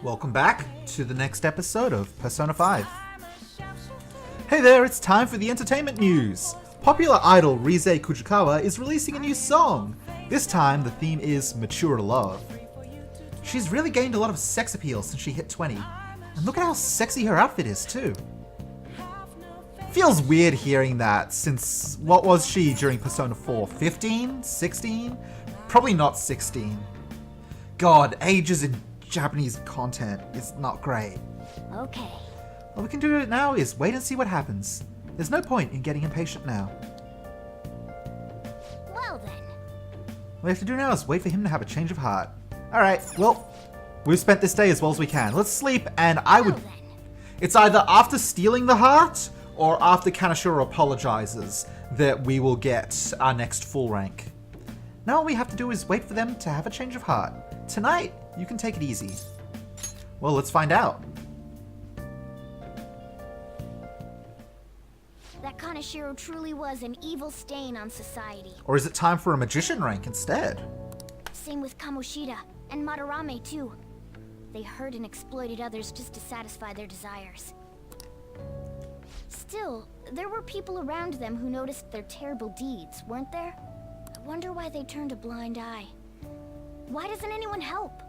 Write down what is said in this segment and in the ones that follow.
Welcome back to the next episode of Persona 5. Hey there, it's time for the entertainment news. Popular idol Rize Kujikawa is releasing a new song. This time the theme is Mature Love. She's really gained a lot of sex appeal since she hit 20. And look at how sexy her outfit is too. Feels weird hearing that since what was she during Persona 4? 15? 16? Probably not 16. God, ages in Japanese content is not great. Okay. All we can do now is wait and see what happens. There's no point in getting impatient now. Well then. What we have to do now is wait for him to have a change of heart. Alright, well, we've spent this day as well as we can. Let's sleep, and I would... It's either after stealing the heart, or after Kaneshiro apologizes, that we will get our next full rank. Now all we have to do is wait for them to have a change of heart. Tonight, you can take it easy. Well, let's find out. That Kaneshiro truly was an evil stain on society. Or is it time for a magician rank instead? Same with Kamoshida and Madarame too. They hurt and exploited others just to satisfy their desires. Still, there were people around them who noticed their terrible deeds, weren't there? I wonder why they turned a blind eye. Why doesn't anyone help?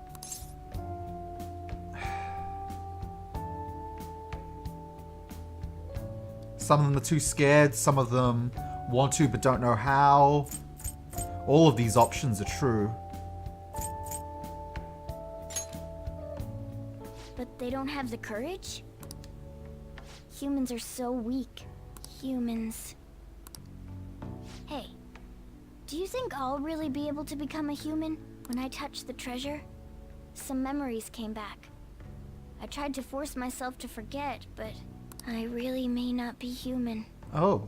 Some of them are too scared, some of them want to but don't know how. All of these options are true. But they don't have the courage? Humans are so weak. Humans. Hey, do you think I'll really be able to become a human when I touch the treasure? Some memories came back. I tried to force myself to forget, but I really may not be human. Oh.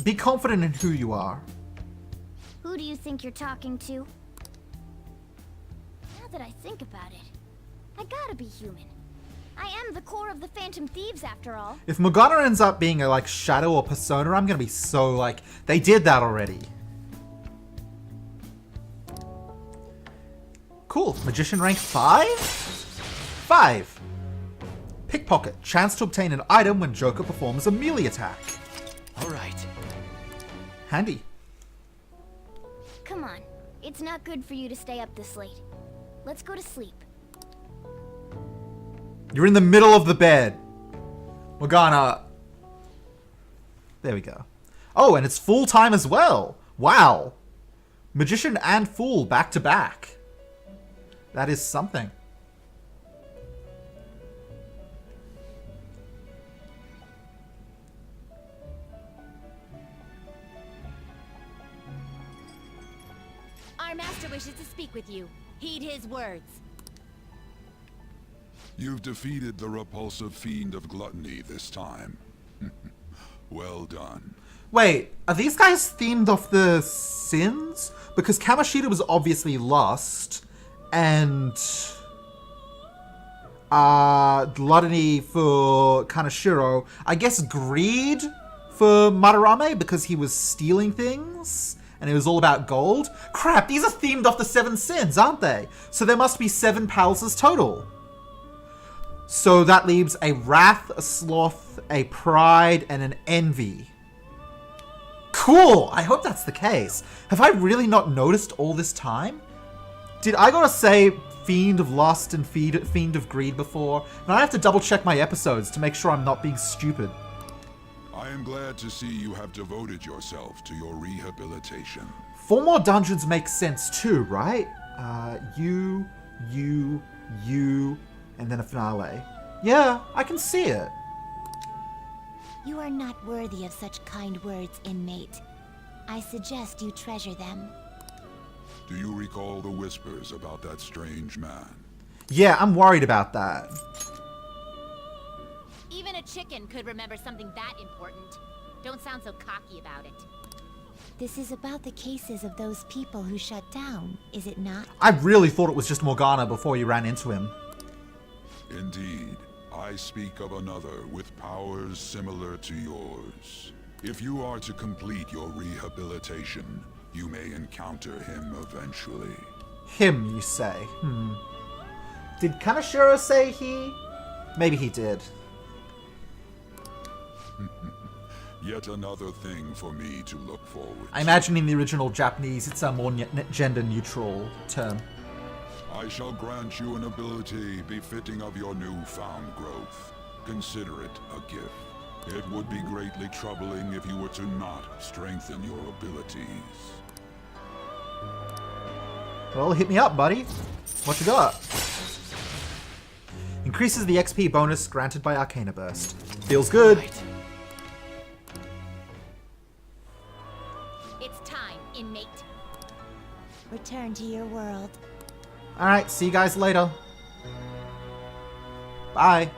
Be confident in who you are. Who do you think you're talking to? Now that I think about it, I gotta be human. I am the core of the Phantom Thieves after all. If Morgana ends up being a Shadow or Persona, I'm gonna be so they did that already. Cool. Magician rank 5? 5. Pickpocket. Chance to obtain an item when Joker performs a melee attack. Alright. Handy. Come on. It's not good for you to stay up this late. Let's go to sleep. You're in the middle of the bed. Morgana. There we go. Oh, and it's full time as well. Wow. Magician and Fool back to back. That is something. Our master wishes to speak with you. Heed his words. You've defeated the repulsive fiend of gluttony this time. Well done. Wait, are these guys themed off the sins? Because Kamoshida was obviously lost, and gluttony for Kaneshiro. I guess greed for Madarame because he was stealing things, and it was all about gold. Crap, these are themed off the 7 sins, aren't they? So there must be 7 palaces total. So that leaves a wrath, a sloth, a pride, and an envy. Cool! I hope that's the case. Have I really not noticed all this time? Did I gotta say Fiend of Lust and Fiend of Greed before? Now I have to double check my episodes to make sure I'm not being stupid. I am glad to see you have devoted yourself to your rehabilitation. 4 more dungeons make sense too, right? You, and then a finale. Yeah, I can see it. You are not worthy of such kind words, inmate. I suggest you treasure them. Do you recall the whispers about that strange man? Yeah, I'm worried about that. Even a chicken could remember something that important. Don't sound so cocky about it. This is about the cases of those people who shut down, is it not? I really thought it was just Morgana before you ran into him. Indeed, I speak of another with powers similar to yours. If you are to complete your rehabilitation, you may encounter him eventually. Him, you say? Did Kaneshiro say he? Maybe he did. Yet another thing for me to look forward to. I imagine in the original Japanese it's a more gender-neutral term. I shall grant you an ability befitting of your newfound growth. Consider it a gift. It would be greatly troubling if you were to not strengthen your abilities. Well, hit me up, buddy. What you got? Increases the XP bonus granted by Arcana Burst. Feels good. It's time, inmate. Return to your world. Alright, see you guys later. Bye.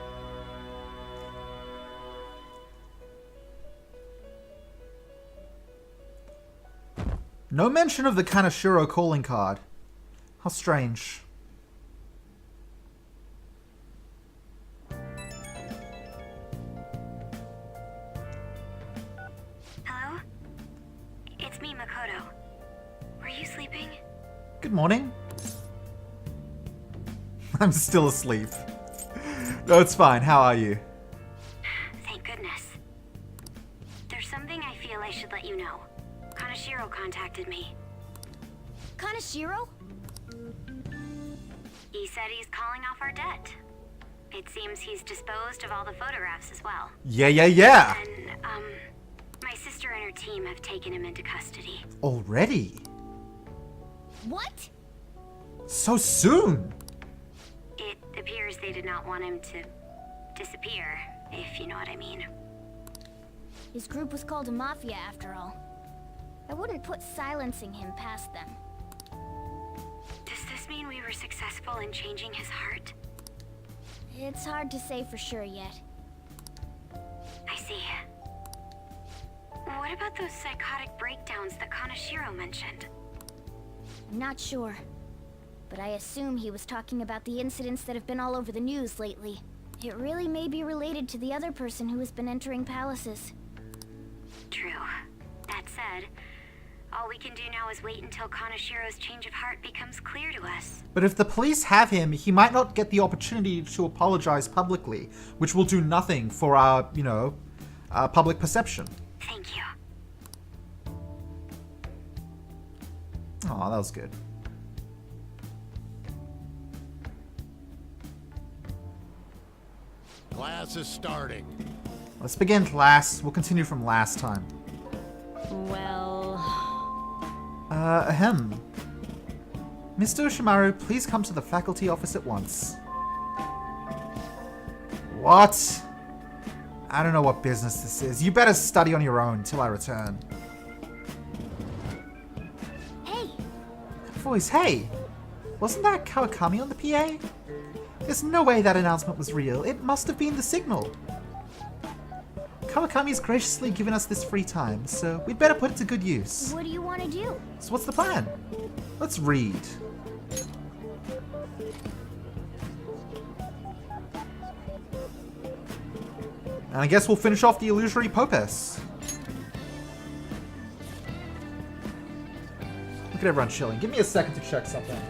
No mention of the Kaneshiro calling card. How strange. Hello? It's me, Makoto. Were you sleeping? Good morning. I'm still asleep. No, it's fine. How are you? Thank goodness. There's something I feel I should let you know. Kaneshiro contacted me. Kaneshiro? He said he's calling off our debt. It seems he's disposed of all the photographs as well. Yeah. And, my sister and her team have taken him into custody. Already? What? So soon? It appears they did not want him to disappear, if you know what I mean. His group was called a mafia after all. I wouldn't put silencing him past them. Does this mean we were successful in changing his heart? It's hard to say for sure yet. I see. What about those psychotic breakdowns that Kaneshiro mentioned? I'm not sure. But I assume he was talking about the incidents that have been all over the news lately. It really may be related to the other person who has been entering palaces. True. That said, all we can do now is wait until Kaneshiro's change of heart becomes clear to us. But if the police have him, he might not get the opportunity to apologize publicly, which will do nothing for our, our public perception. Thank you. Oh, that was good. Class is starting. Let's begin class. We'll continue from last time. Well... Ahem. Mr. Oshimaru, please come to the faculty office at once. What? I don't know what business this is. You better study on your own till I return. Hey! Voice, hey! Wasn't that Kawakami on the PA? There's no way that announcement was real. It must have been the signal. Kawakami's graciously given us this free time, so we'd better put it to good use. What do you want to do? So what's the plan? Let's read. And I guess we'll finish off the illusory Popes. Look at everyone chilling. Give me a second to check something.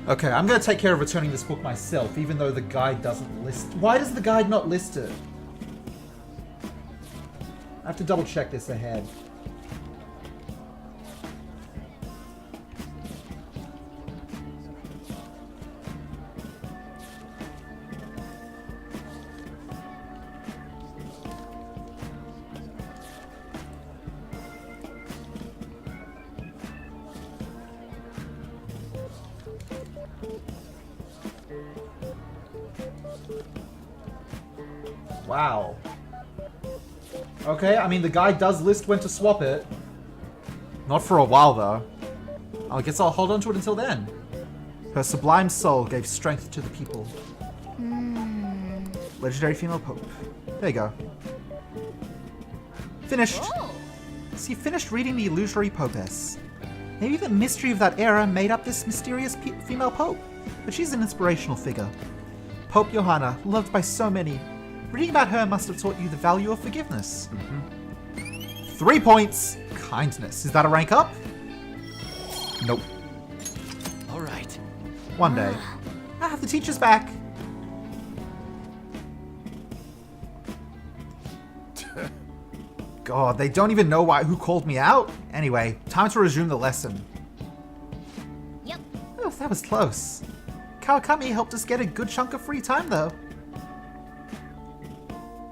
Okay, I'm going to take care of returning this book myself, even though the guide doesn't list... Why does the guide not list it? I have to double check this ahead. Wow. Okay, I mean, the guide does list when to swap it. Not for a while, though. I guess I'll hold on to it until then. Her sublime soul gave strength to the people. Legendary female pope. There you go. Finished. Oh. So you finished reading the illusory popes. Maybe the mystery of that era made up this mysterious female pope. but she's an inspirational figure. Pope Johanna, loved by so many. Reading about her must have taught you the value of forgiveness. 3 points. Kindness. Is that a rank up? Nope. All right. One day. Ah, the teacher's back. God, they don't even know who called me out? Anyway, time to resume the lesson. Yep. Oh, that was close. Kawakami helped us get a good chunk of free time, though.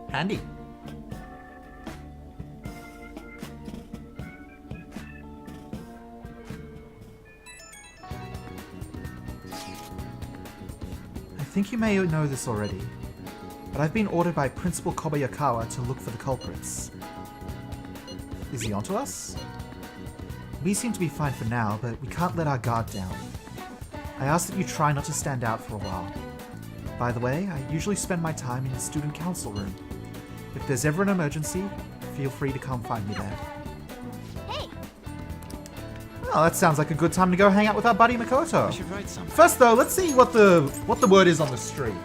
Handy. I think you may know this already, but I've been ordered by Principal Kobayakawa to look for the culprits. Is he onto us? We seem to be fine for now, but we can't let our guard down. I ask that you try not to stand out for a while. By the way, I usually spend my time in the student council room. If there's ever an emergency, feel free to come find me there. Hey! Well, that sounds like a good time to go hang out with our buddy Makoto. I should write something. First though, let's see what the word is on the street.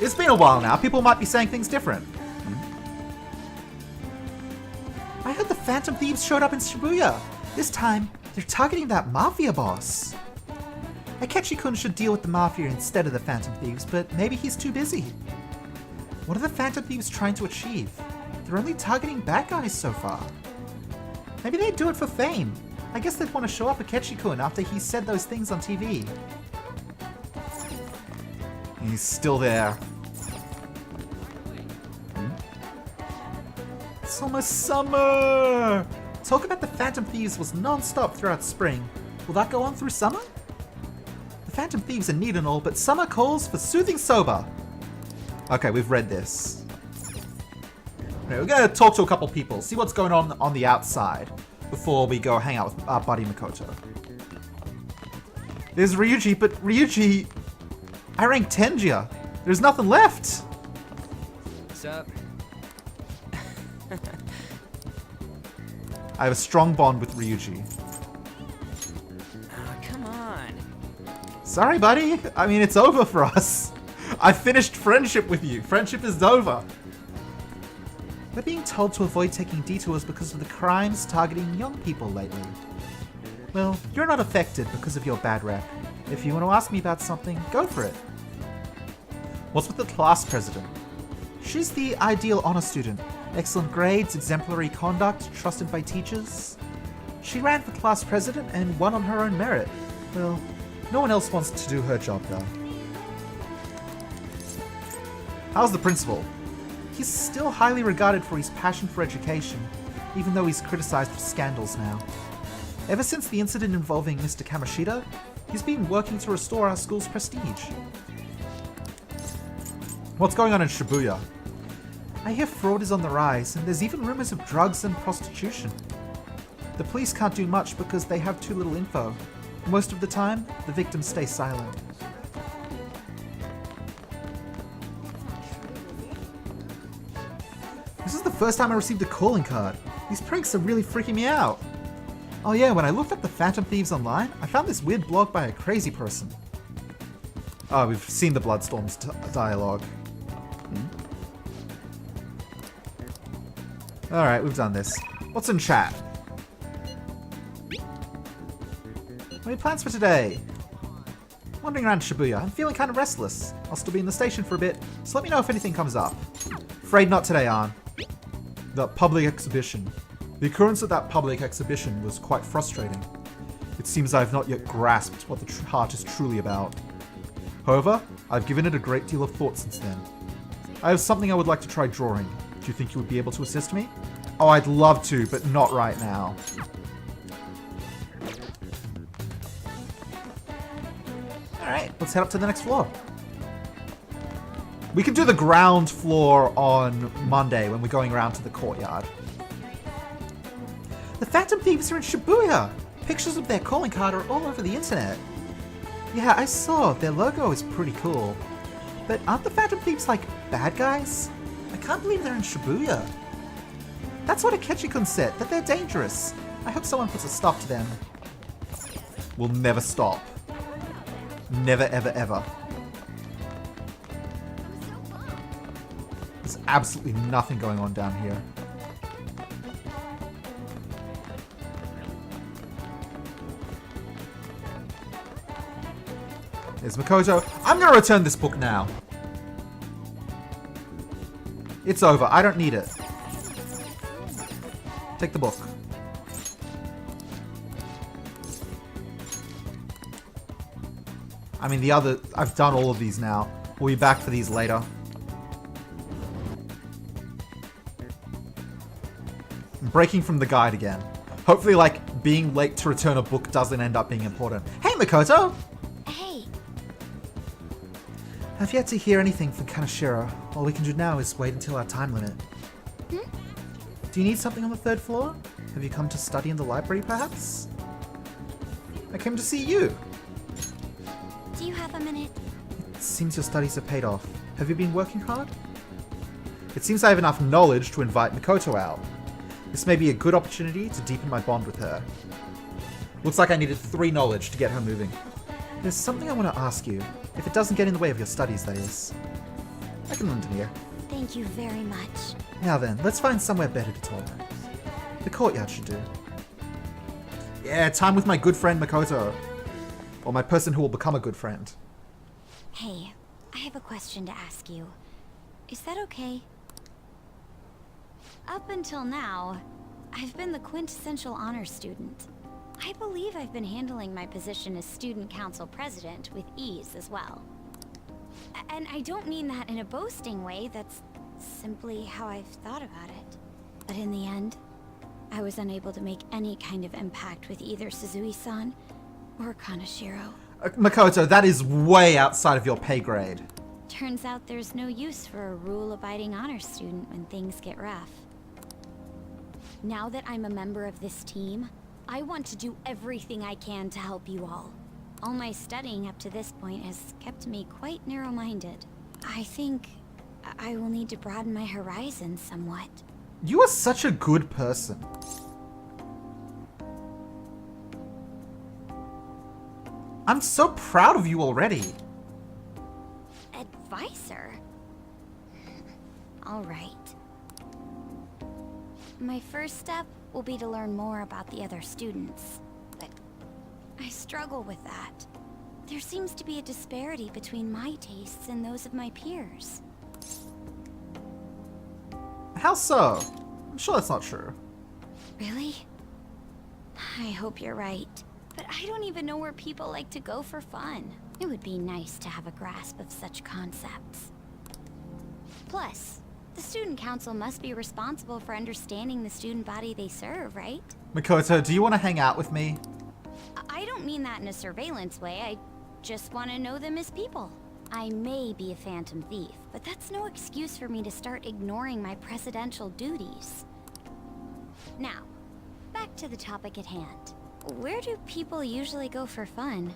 It's been a while now, people might be saying things different. I heard the Phantom Thieves showed up in Shibuya. This time, they're targeting that Mafia boss. Akechi-kun should deal with the Mafia instead of the Phantom Thieves, but maybe he's too busy. What are the Phantom Thieves trying to achieve? They're only targeting bad guys so far. Maybe they'd do it for fame. I guess they'd want to show up Akechi-kun after he said those things on TV. He's still there. It's almost summer! Talk about the Phantom Thieves was non-stop throughout spring. Will that go on through summer? The Phantom Thieves are neat and all, but summer calls for soothing sober. Okay, we've read this. Okay, we're gonna talk to a couple people, see what's going on the outside before we go hang out with our buddy Makoto. There's Ryuji, but Ryuji, I ranked Tenjia. There's nothing left. What's up? I have a strong bond with Ryuji. Come on. Sorry, buddy. I mean, it's over for us. I finished friendship with you. Friendship is over. We're being told to avoid taking detours because of the crimes targeting young people lately. Well, you're not affected because of your bad rep. If you want to ask me about something, go for it. What's with the class president? She's the ideal honor student. Excellent grades, exemplary conduct, trusted by teachers. She ran for class president and won on her own merit. Well, no one else wants to do her job though. How's the principal? He's still highly regarded for his passion for education, even though he's criticized for scandals now. Ever since the incident involving Mr. Kamoshida, he's been working to restore our school's prestige. What's going on in Shibuya? I hear fraud is on the rise, and there's even rumors of drugs and prostitution. The police can't do much because they have too little info. Most of the time, the victims stay silent. This is the first time I received a calling card. These pranks are really freaking me out. Oh yeah, when I looked up the Phantom Thieves online, I found this weird blog by a crazy person. Oh, we've seen the Bloodstorm's dialogue. Alright, we've done this. What's in chat? What are your plans for today? Wandering around Shibuya. I'm feeling kind of restless. I'll still be in the station for a bit, so let me know if anything comes up. Afraid not today, Arn. The public exhibition. The occurrence of that public exhibition was quite frustrating. It seems I have not yet grasped what the heart is truly about. However, I've given it a great deal of thought since then. I have something I would like to try drawing. Do you think you would be able to assist me? Oh, I'd love to, but not right now. Alright, let's head up to the next floor. We can do the ground floor on Monday when we're going around to the courtyard. The Phantom Thieves are in Shibuya! Pictures of their calling card are all over the internet. Yeah, I saw. Their logo is pretty cool. But aren't the Phantom Thieves like bad guys? I can't believe they're in Shibuya. That's what Akechi-kun said, that they're dangerous. I hope someone puts a stop to them. We'll never stop. Never, ever, ever. There's absolutely nothing going on down here. There's Makoto. I'm going to return this book now. It's over. I don't need it. Take the book. I mean, I've done all of these now. We'll be back for these later. I'm breaking from the guide again. Hopefully, like, being late to return a book doesn't end up being important. Hey, Makoto! Hey, I've yet to hear anything from Kaneshiro. All we can do now is wait until our time limit. Do you need something on the 3rd floor? Have you come to study in the library, perhaps? I came to see you. do you have a minute? It seems your studies have paid off. Have you been working hard? It seems I have enough knowledge to invite Makoto out. This may be a good opportunity to deepen my bond with her. Looks like I needed 3 knowledge to get her moving. There's something I want to ask you. If it doesn't get in the way of your studies, that is. I can lend an ear. Thank you very much. Now then, let's find somewhere better to talk. The courtyard should do. Yeah, time with my good friend Makoto. Or my person who will become a good friend. Hey, I have a question to ask you. Is that okay? Up until now, I've been the quintessential honor student. I believe I've been handling my position as student council president with ease as well. And I don't mean that in a boasting way, that's simply how I've thought about it. But in the end, I was unable to make any kind of impact with either Suzui-san or Kaneshiro. Makoto, that is way outside of your pay grade. Turns out there's no use for a rule-abiding honor student when things get rough. Now that I'm a member of this team, I want to do everything I can to help you all. All my studying up to this point has kept me quite narrow-minded. I think I will need to broaden my horizons somewhat. You are such a good person. I'm so proud of you already. Advisor? All right. My first step will be to learn more about the other students, but I struggle with that. There seems to be a disparity between my tastes and those of my peers. How so? I'm sure that's not true. Really? I hope you're right. But I don't even know where people like to go for fun. It would be nice to have a grasp of such concepts. Plus, the student council must be responsible for understanding the student body they serve, right? Makoto, do you want to hang out with me? I don't mean that in a surveillance way. I just want to know them as people. I may be a phantom thief, but that's no excuse for me to start ignoring my presidential duties. Now, back to the topic at hand. Where do people usually go for fun?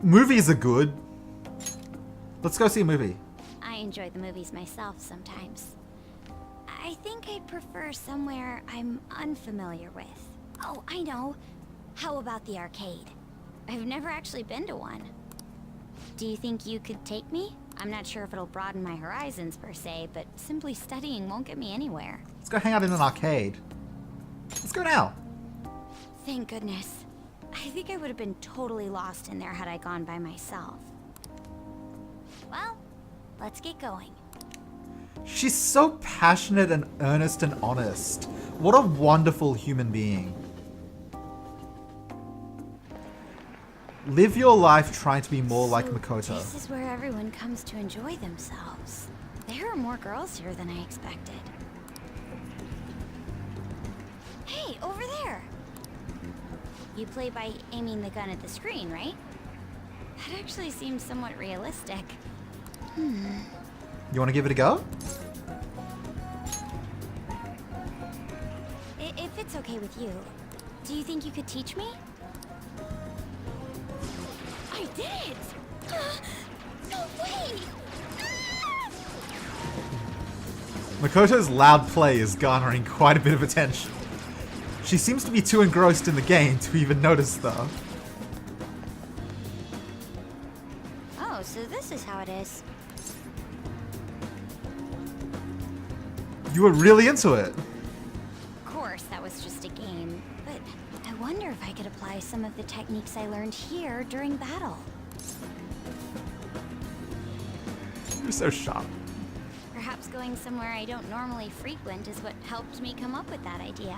Movies are good. Let's go see a movie. I enjoy the movies myself sometimes. I think I'd prefer somewhere I'm unfamiliar with. Oh, I know. How about the arcade? I've never actually been to one. Do you think you could take me? I'm not sure if it'll broaden my horizons per se, but simply studying won't get me anywhere. Let's go hang out in an arcade. Let's go now. Thank goodness. I think I would have been totally lost in there had I gone by myself. Well, let's get going. She's so passionate and earnest and honest. What a wonderful human being. Live your life trying to be more like Makoto. This is where everyone comes to enjoy themselves. There are more girls here than I expected. Hey, over there! You play by aiming the gun at the screen, right? That actually seems somewhat realistic. You want to give it a go? If it's okay with you, do you think you could teach me? I did it! No way! Makoto's loud play is garnering quite a bit of attention. She seems to be too engrossed in the game to even notice though. Oh, so this is how it is. You were really into it. Of course, that was just a game, but I wonder if I could apply some of the techniques I learned here during battle. You're so sharp. Perhaps going somewhere I don't normally frequent is what helped me come up with that idea.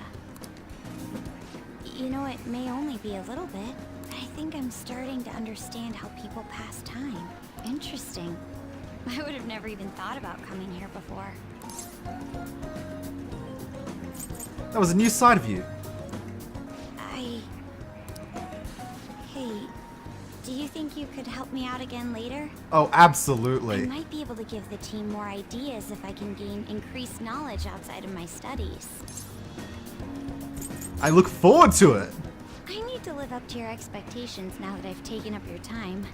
You know, it may only be a little bit, but I think I'm starting to understand how people pass time. Interesting. I would have never even thought about coming here before. That was a new side of you. Hey, do you think you could help me out again later? Oh, I absolutely. might be able to give the team more ideas if I can gain increased knowledge outside of my studies. I look forward to it. I need to live up to your expectations now that I've taken up your time.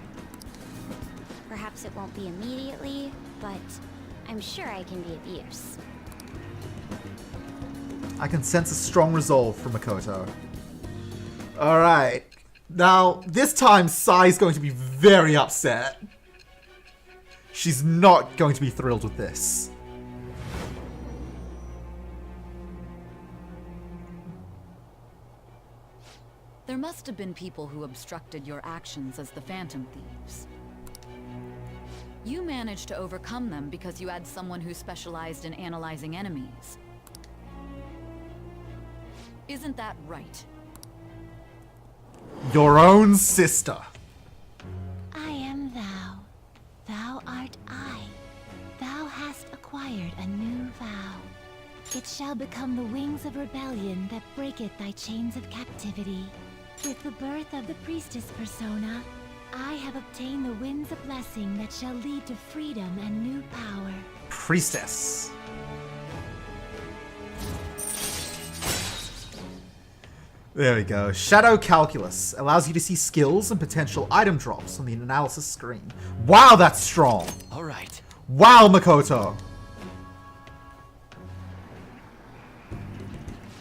Perhaps it won't be immediately, but I'm sure I can be of use. I can sense a strong resolve from Makoto. Alright. Now, this time, Sai's going to be very upset. She's not going to be thrilled with this. There must have been people who obstructed your actions as the Phantom Thieves. You managed to overcome them because you had someone who specialized in analyzing enemies. Isn't that right? Your own sister. I am thou. Thou art I. Thou hast acquired a new vow. It shall become the wings of rebellion that breaketh thy chains of captivity. With the birth of the priestess persona, I have obtained the winds of blessing that shall lead to freedom and new power. Priestess. There we go. Shadow Calculus allows you to see skills and potential item drops on the analysis screen. Wow, that's strong. All right. Wow, Makoto.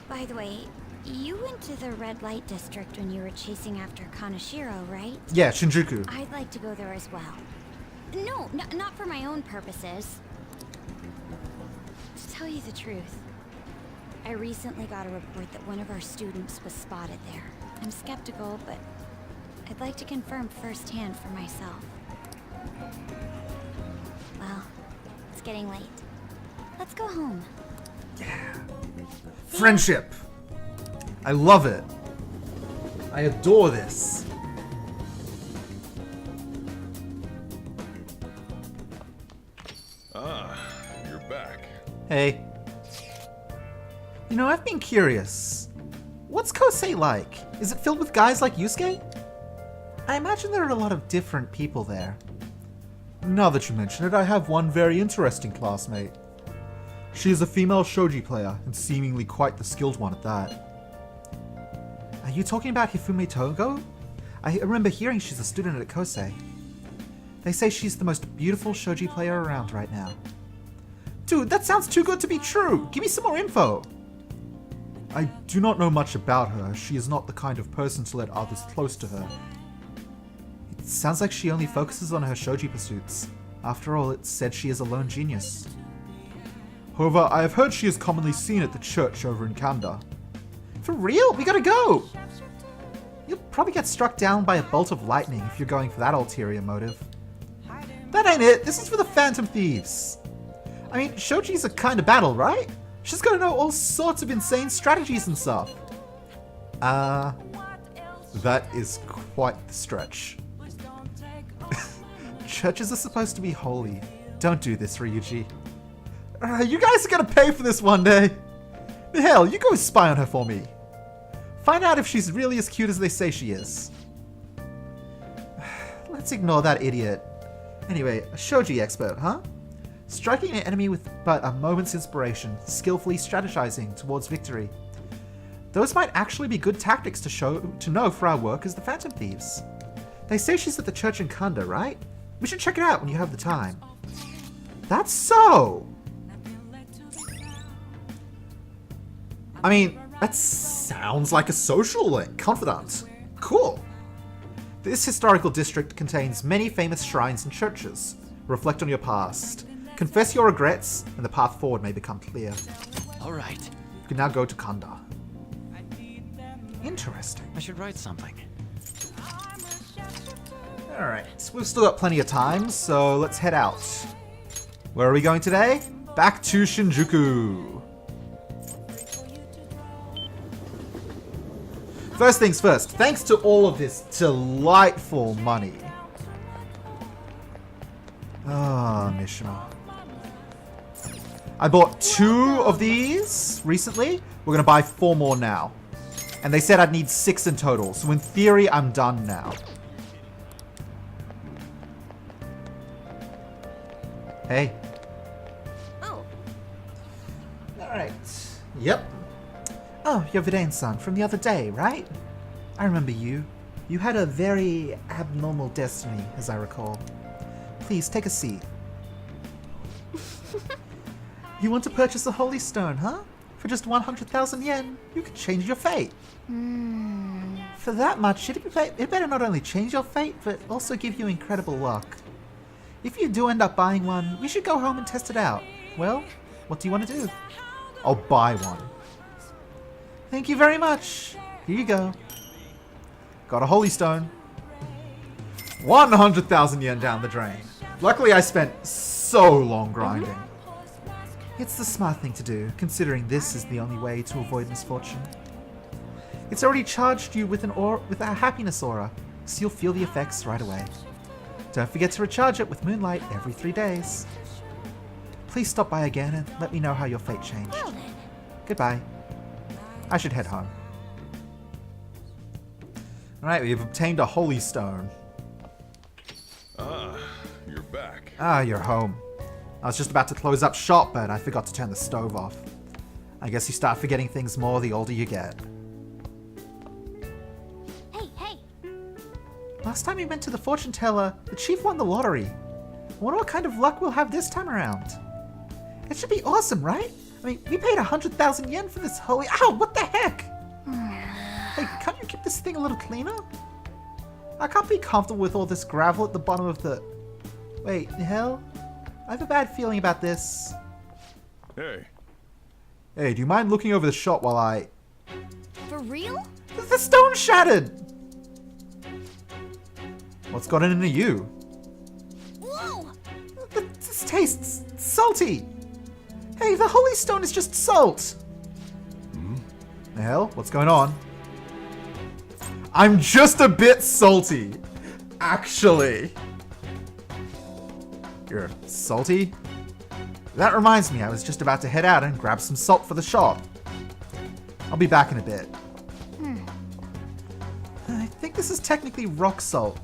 By the way, you went to the red light district when you were chasing after Kaneshiro, right? Yeah, Shinjuku. I'd like to go there as well. No, not for my own purposes. To tell you the truth, I recently got a report that one of our students was spotted there. I'm skeptical, but I'd like to confirm firsthand for myself. Well, it's getting late. Let's go home. Friendship. I love it. I adore this. Ah, you're back. Hey. You know, I've been curious. What's Kosei like? Is it filled with guys like Yusuke? I imagine there are a lot of different people there. Now that you mention it, I have one very interesting classmate. She is a female shogi player, and seemingly quite the skilled one at that. Are you talking about Hifumi Togo? I remember hearing she's a student at Kosei. They say she's the most beautiful shogi player around right now. Dude, that sounds too good to be true! Give me some more info! I do not know much about her. She is not the kind of person to let others close to her. It sounds like she only focuses on her shogi pursuits. After all, it's said she is a lone genius. However, I have heard she is commonly seen at the church over in Kanda. For real? We gotta go! You'll probably get struck down by a bolt of lightning if you're going for that ulterior motive. That ain't it! This is for the Phantom Thieves! I mean, shogi's a kind of battle, right? She's gotta know all sorts of insane strategies and stuff. That is quite the stretch. Churches are supposed to be holy. Don't do this, Ryuji. You guys are gonna pay for this one day. Hell, you go spy on her for me. Find out if she's really as cute as they say she is. Let's ignore that idiot. Anyway, a shogi expert, huh? Striking an enemy with but a moment's inspiration, skillfully strategizing towards victory. Those might actually be good tactics to know for our work as the Phantom Thieves. They say she's at the church in Kanda, right? We should check it out when you have the time. That's so! I mean, that sounds like a social link. Confidants. Cool. This historical district contains many famous shrines and churches. Reflect on your past. Confess your regrets, and the path forward may become clear. All right. You can now go to Kanda. Interesting. I should write something. Alright, we've still got plenty of time, so let's head out. Where are we going today? Back to Shinjuku. First things first, thanks to all of this delightful money. Ah, Mishima. I bought 2 of these recently. We're going to buy 4 more now. And they said I'd need 6 in total, so in theory, I'm done now. Hey. Oh. Alright. Yep. Oh, you're Vidain-san from the other day, right? I remember you. You had a very abnormal destiny, as I recall. Please, take a seat. You want to purchase a holy stone, huh? For just 100,000 yen, you can change your fate. For that much, it better not only change your fate, but also give you incredible luck. If you do end up buying one, we should go home and test it out. Well, what do you want to do? I'll buy one. Thank you very much. Here you go. Got a holy stone. 100,000 yen down the drain. Luckily, I spent so long grinding. It's the smart thing to do, considering this is the only way to avoid misfortune. It's already charged you with a happiness aura, so you'll feel the effects right away. Don't forget to recharge it with moonlight every 3 days. Please stop by again and let me know how your fate changed. Well then. Goodbye. I should head home. Alright, we've obtained a holy stone. Ah, you're back. Ah, you're home. I was just about to close up shop, but I forgot to turn the stove off. I guess you start forgetting things more the older you get. Hey! Last time we went to the fortune teller, the chief won the lottery. I wonder what kind of luck we'll have this time around. It should be awesome, right? I mean, we paid 100,000 yen for this holy... Ow, what the heck? Hey, can't you keep this thing a little cleaner? I can't be comfortable with all this gravel at the bottom of the... Wait, the hell? I have a bad feeling about this. Hey. Hey, do you mind looking over the shop while I... For real? The stone shattered! What's gotten into you? Whoa! This tastes salty. Hey, the holy stone is just salt. The hell? What's going on? I'm just a bit salty. Actually. You're salty? That reminds me, I was just about to head out and grab some salt for the shop. I'll be back in a bit. I think this is technically rock salt.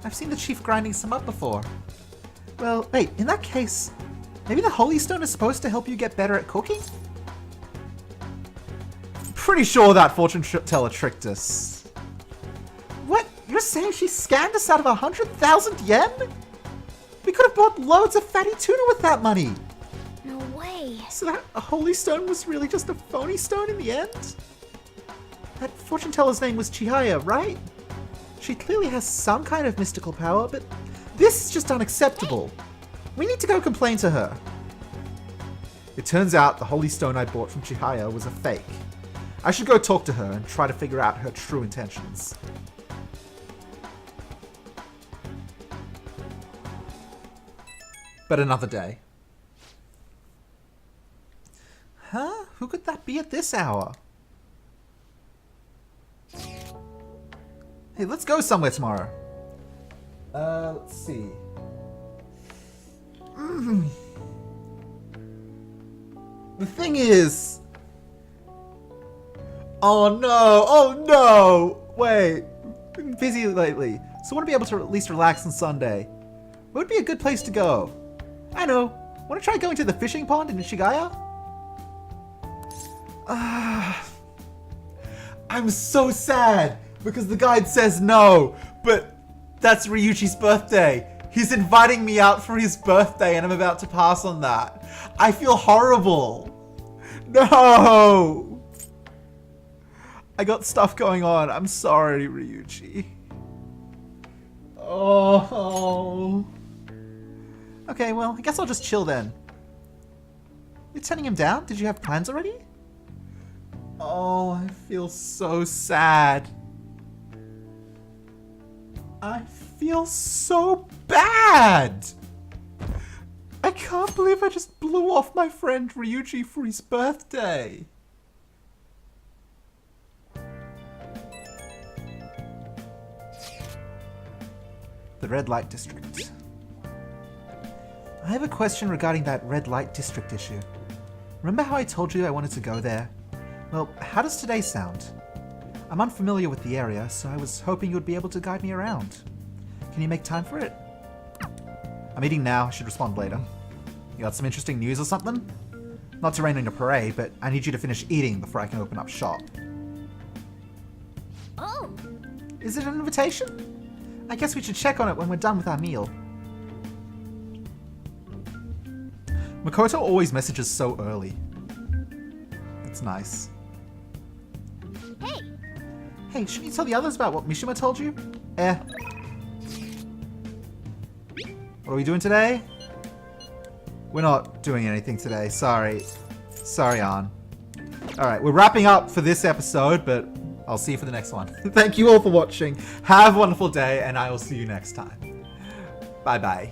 I've seen the chief grinding some up before. Well, wait, in that case, maybe the holy stone is supposed to help you get better at cooking? Pretty sure that fortune teller tricked us. What? You're saying she scammed us out of 100,000 yen? We could have bought loads of fatty tuna with that money. No way. So that holy stone was really just a phony stone in the end? That fortune teller's name was Chihaya, right? She clearly has some kind of mystical power, but this is just unacceptable. We need to go complain to her. It turns out the holy stone I bought from Chihaya was a fake. I should go talk to her and try to figure out her true intentions. But another day. Huh? Who could that be at this hour? Hey, let's go somewhere tomorrow. Let's see. The thing is... Oh no! Wait. Been busy lately, so I want to be able to at least relax on Sunday. What would be a good place to go? I know. Want to try going to the fishing pond in Ishigaya? I'm so sad because the guide says no, but that's Ryuichi's birthday. He's inviting me out for his birthday and I'm about to pass on that. I feel horrible. No! I got stuff going on. I'm sorry, Ryuichi. Oh. Okay, well, I guess I'll just chill then. You're turning him down? Did you have plans already? Oh, I feel so sad. I feel so bad. I can't believe I just blew off my friend Ryuji for his birthday. The Red Light District. I have a question regarding that Red Light District issue. Remember how I told you I wanted to go there? Well, how does today sound? I'm unfamiliar with the area, so I was hoping you would be able to guide me around. Can you make time for it? I'm eating now, I should respond later. You got some interesting news or something? Not to rain on your parade, but I need you to finish eating before I can open up shop. Oh, Is it an invitation? I guess we should check on it when we're done with our meal. Makoto always messages so early. It's nice. hey, Hey, shouldn't you tell the others about what Mishima told you? What are we doing today? We're not doing anything today, sorry. Sorry, Ann. Alright, we're wrapping up for this episode, but I'll see you for the next one. Thank you all for watching. Have a wonderful day, and I will see you next time. Bye-bye.